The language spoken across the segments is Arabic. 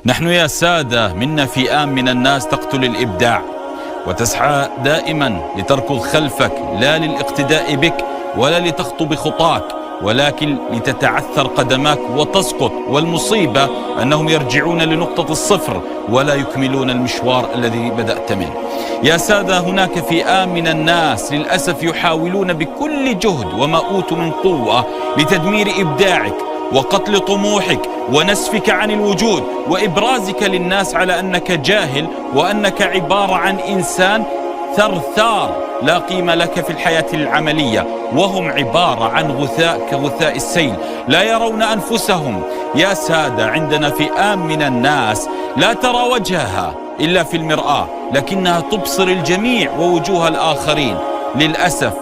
نحن يا سادة منا فئام من الناس تقتل الإبداع وتسعى دائما لتركض خلفك، لا للاقتداء بك ولا لتخطو بخطاك، ولكن لتتعثر قدماك وتسقط. والمصيبة أنهم يرجعون لنقطة الصفر ولا يكملون المشوار الذي بدأت منه. يا سادة، هناك فئام من الناس للأسف يحاولون بكل جهد وما أوتوا من قوة لتدمير إبداعك وقتل طموحك ونسفك عن الوجود وإبرازك للناس على أنك جاهل وأنك عبارة عن إنسان ثرثار لا قيمة لك في الحياة العملية، وهم عبارة عن غثاء كغثاء السيل، لا يرون أنفسهم. يا سادة، عندنا فئام من الناس لا ترى وجهها إلا في المرآة، لكنها تبصر الجميع ووجوه الآخرين. للأسف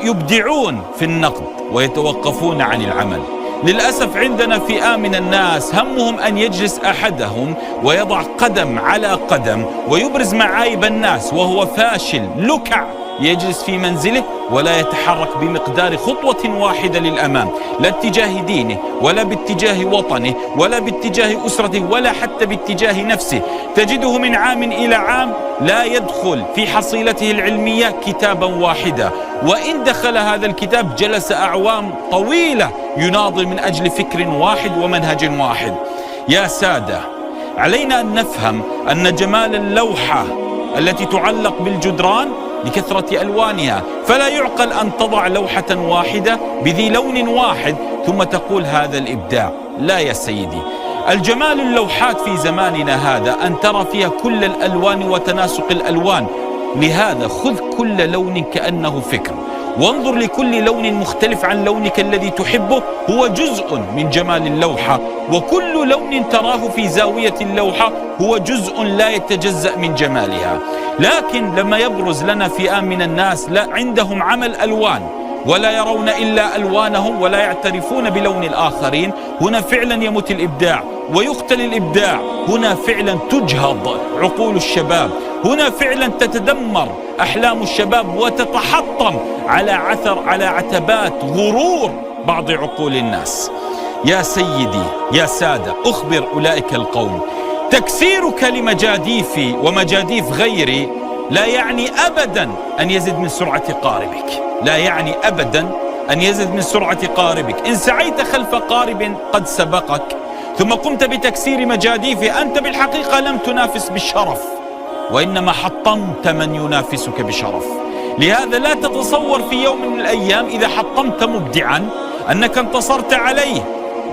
يبدعون في النقد ويتوقفون عن العمل. للأسف عندنا فئام من الناس همهم أن يجلس أحدهم ويضع قدم على قدم ويبرز معايب الناس وهو فاشل لكع، يجلس في منزله ولا يتحرك بمقدار خطوة واحدة للأمام، لا اتجاه دينه ولا باتجاه وطنه ولا باتجاه أسرته ولا حتى باتجاه نفسه. تجده من عام إلى عام لا يدخل في حصيلته العلمية كتابا واحدا، وإن دخل هذا الكتاب جلس أعوام طويلة يناضل من أجل فكر واحد ومنهج واحد. يا سادة، علينا أن نفهم أن جمال اللوحة التي تعلق بالجدران لكثرة ألوانها، فلا يعقل أن تضع لوحة واحدة بذي لون واحد ثم تقول هذا الإبداع. لا يا سيدي، الجمال اللوحات في زماننا هذا أن ترى فيها كل الألوان وتناسق الألوان. لهذا خذ كل لون كأنه فكر، وانظر لكل لون مختلف عن لونك الذي تحبه، هو جزء من جمال اللوحة، وكل لون تراه في زاوية اللوحة هو جزء لا يتجزأ من جمالها. لكن لما يبرز لنا فئام من الناس لا عندهم عمل ألوان ولا يرون إلا ألوانهم ولا يعترفون بلون الآخرين، هنا فعلا يموت الإبداع ويقتل الإبداع، هنا فعلا تجهض عقول الشباب، هنا فعلا تتدمر أحلام الشباب وتتحطم على عتبات غرور بعض عقول الناس. يا سيدي يا سادة، أخبر أولئك القوم تكسيرك لمجاديفي ومجاديف غيري لا يعني أبدا أن يزد من سرعة قاربك، لا يعني أبدا أن يزد من سرعة قاربك. إن سعيت خلف قارب قد سبقك ثم قمت بتكسير مجاديفه، أنت بالحقيقة لم تنافس بالشرف، وإنما حطمت من ينافسك بشرف. لهذا لا تتصور في يوم من الأيام إذا حطمت مبدعا أنك انتصرت عليه،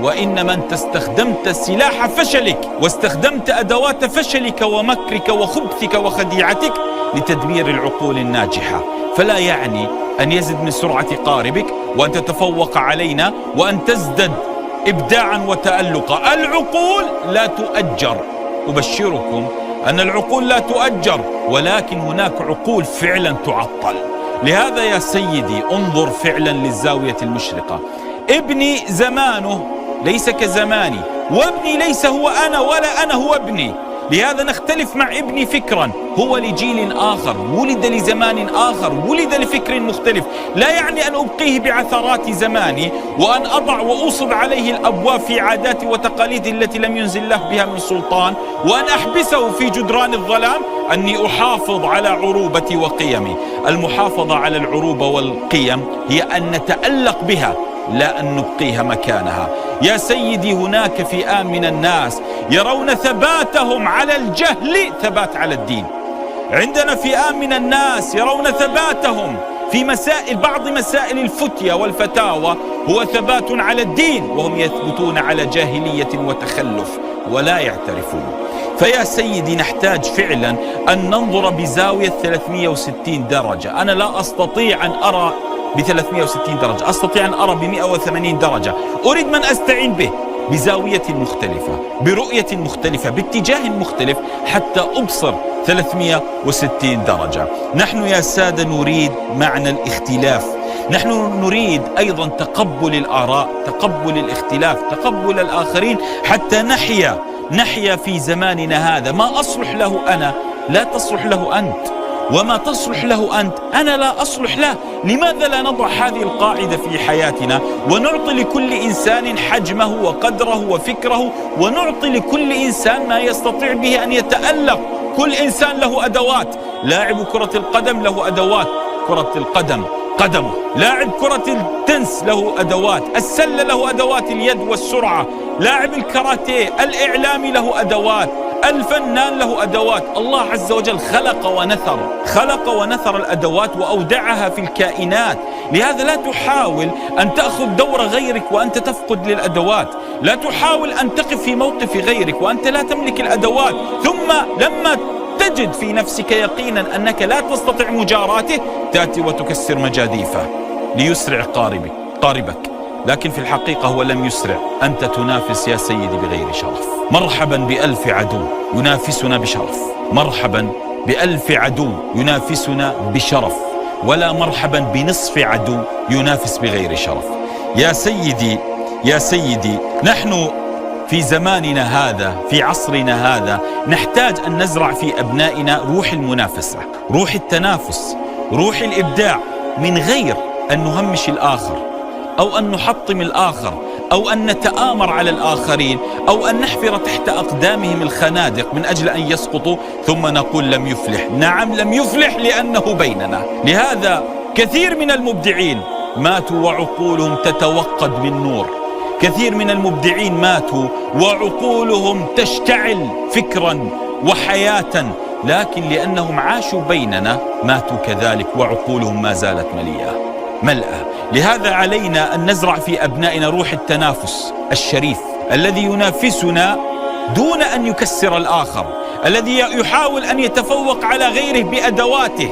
وإنما أنت استخدمت سلاح فشلك واستخدمت أدوات فشلك ومكرك وخبثك وخديعتك لتدمير العقول الناجحة. فلا يعني أن يزد من سرعة قاربك وأن تتفوق علينا وأن تزدد إبداعا وتألقا. العقول لا تؤجر، أبشركم أن العقول لا تؤجر، ولكن هناك عقول فعلا تعطل. لهذا يا سيدي انظر فعلا للزاوية المشرقة. ابني زمانه ليس كزماني، وابني ليس هو أنا ولا أنا هو ابني. لهذا نختلف مع ابني فكرا، هو لجيل آخر، ولد لزمان آخر، ولد لفكر مختلف. لا يعني أن أبقيه بعثرات زماني وأن أضع وأوصد عليه الأبواب في عادات وتقاليد التي لم ينزل الله بها من سلطان، وأن أحبسه في جدران الظلام. أني أحافظ على عروبتي وقيمي. المحافظة على العروبة والقيم هي أن نتألق بها لا أن نبقيها مكانها. يا سيدي، هناك فئام من الناس يرون ثباتهم على الجهل ثبات على الدين. عندنا فئام من الناس يرون ثباتهم في بعض مسائل الفتية والفتاوى هو ثبات على الدين، وهم يثبتون على جاهلية وتخلف ولا يعترفون. فيا سيدي، نحتاج فعلا أن ننظر بزاوية 360 درجة. أنا لا أستطيع أن أرى ب360 درجة، أستطيع أن أرى ب180 درجة. أريد من أستعين به بزاوية مختلفة، برؤية مختلفة، باتجاه مختلف، حتى أبصر 360 درجة. نحن يا سادة نريد معنى الاختلاف، نحن نريد أيضا تقبل الآراء، تقبل الاختلاف، تقبل الآخرين، حتى نحيا في زماننا هذا. ما أصلح له أنا لا تصلح له أنت، وما تصلح له أنت أنا لا أصلح له. لماذا لا نضع هذه القاعدة في حياتنا ونعطي لكل إنسان حجمه وقدره وفكره، ونعطي لكل إنسان ما يستطيع به أن يتألق؟ كل إنسان له أدوات. لاعب كرة القدم له أدوات كرة القدم قدمه، لاعب كرة التنس له أدوات، السلة له أدوات اليد والسرعة، لاعب الكاراتيه، الإعلامي له أدوات، الفنان له أدوات. الله عز وجل خلق ونثر الأدوات وأودعها في الكائنات. لهذا لا تحاول أن تأخذ دور غيرك وأنت تفقد للأدوات، لا تحاول أن تقف في موقف غيرك وأنت لا تملك الأدوات، ثم لما تجد في نفسك يقينا أنك لا تستطيع مجاراته تأتي وتكسر مجاديفه ليسرع قاربك. لكن في الحقيقة هو لم يسرع، أنت تنافس يا سيدي بغير شرف. مرحبا بألف عدو ينافسنا بشرف، مرحبا بألف عدو ينافسنا بشرف، ولا مرحبا بنصف عدو ينافس بغير شرف. يا سيدي نحن في زماننا هذا، في عصرنا هذا، نحتاج أن نزرع في أبنائنا روح المنافسة، روح التنافس، روح الإبداع، من غير أن نهمش الآخر أو أن نحطم الآخر أو أن نتآمر على الآخرين أو أن نحفر تحت أقدامهم الخنادق من أجل أن يسقطوا ثم نقول لم يفلح. نعم لم يفلح لأنه بيننا. لهذا كثير من المبدعين ماتوا وعقولهم تتوقد من نور، كثير من المبدعين ماتوا وعقولهم تشتعل فكرا وحياة، لكن لأنهم عاشوا بيننا ماتوا كذلك وعقولهم ما زالت ملأة. لهذا علينا أن نزرع في أبنائنا روح التنافس الشريف الذي ينافسنا دون أن يكسر الآخر، الذي يحاول أن يتفوق على غيره بأدواته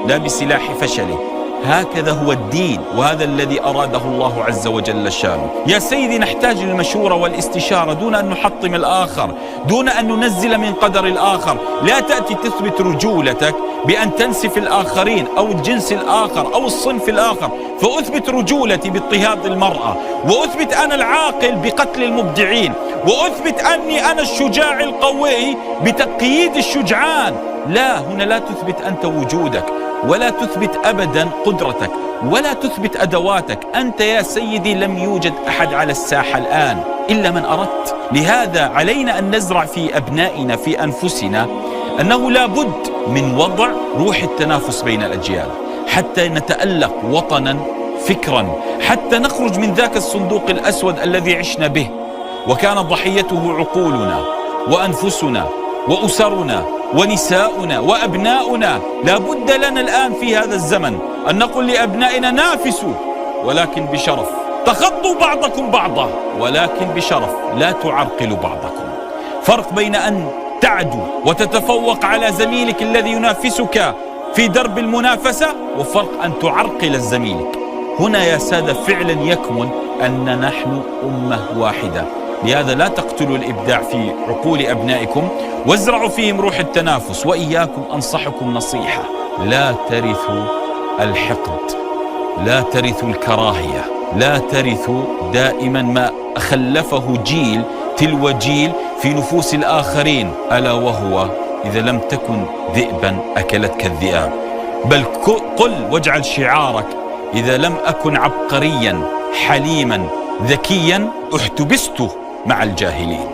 لا بسلاح فشله. هكذا هو الدين، وهذا الذي أراده الله عز وجل شانه. يا سيدي نحتاج للمشورة والاستشارة دون أن نحطم الآخر، دون أن ننزل من قدر الآخر. لا تأتي تثبت رجولتك بأن تنسف الآخرين أو الجنس الآخر أو الصنف الآخر، فأثبت رجولتي باضطهاد المرأة، وأثبت أنا العاقل بقتل المبدعين، وأثبت أني أنا الشجاع القوي بتقييد الشجعان. لا، هنا لا تثبت أنت وجودك، ولا تثبت أبدا قدرتك، ولا تثبت أدواتك. أنت يا سيدي لم يوجد أحد على الساحة الآن إلا من أردت. لهذا علينا أن نزرع في أبنائنا في أنفسنا أنه لا بد من وضع روح التنافس بين الأجيال حتى نتألق وطنا فكرا، حتى نخرج من ذاك الصندوق الأسود الذي عشنا به وكان ضحيته عقولنا وأنفسنا وأسرنا ونساؤنا وأبناؤنا. لا بد لنا الآن في هذا الزمن أن نقول لأبنائنا نافسوا ولكن بشرف، تخطوا بعضكم بعضا ولكن بشرف، لا تعرقلوا بعضكم. فرق بين أن تعدو وتتفوق على زميلك الذي ينافسك في درب المنافسة، وفرق أن تعرقل زميلك. هنا يا سادة فعلا يكمن أن نحن أمة واحدة. لهذا لا تقتلوا الإبداع في عقول أبنائكم وازرعوا فيهم روح التنافس. وإياكم أنصحكم نصيحة: لا ترثوا الحقد، لا ترثوا الكراهية، لا ترثوا دائما ما خلفه جيل تلو جيل في نفوس الآخرين، ألا وهو إذا لم تكن ذئبا أكلتك الذئاب. بل قل واجعل شعارك: إذا لم أكن عبقريا حليما ذكيا احتبست مع الجاهلين.